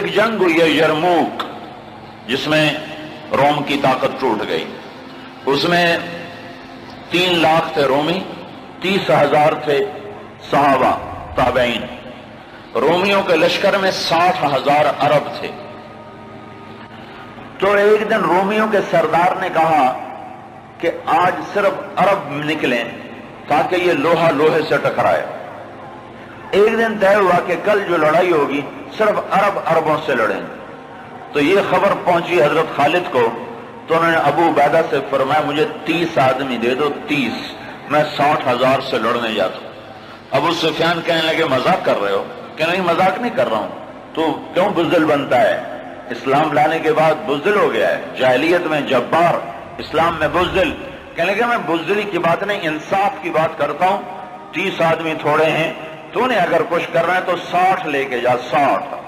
ایک جنگ ہوئی ہے یرموک، جس میں روم کی طاقت ٹوٹ گئی. اس میں 3 لاکھ تھے رومی، 30,000 تھے صحابہ تابعین. رومیوں کے لشکر میں 60,000 عرب تھے. تو ایک دن رومیوں کے سردار نے کہا کہ آج صرف عرب نکلیں تاکہ یہ لوہا لوہے سے ٹکرائے. ایک دن طے ہوا کہ کل جو لڑائی ہوگی صرف عربوں سے لڑیں. تو یہ خبر پہنچی حضرت خالد کو، تو انہوں نے ابو عبیدہ سے فرمایا مجھے 30 آدمی دے دو، 30، میں 60,000 سے لڑنے جاتا ہوں. ابو سفیان کہنے لگے مذاق کر رہے ہو؟ کہ نہیں مذاق نہیں کر رہا ہوں. تو کیوں بزدل بنتا ہے؟ اسلام لانے کے بعد بزدل ہو گیا ہے. جاہلیت میں جبار، اسلام میں بزدل. کہنے لگے میں بزدلی کی بات نہیں، انصاف کی بات کرتا ہوں. 30 آدمی تھوڑے ہیں، تو نے اگر کچھ کرنا ہے تو 60 لے کے جا، 60.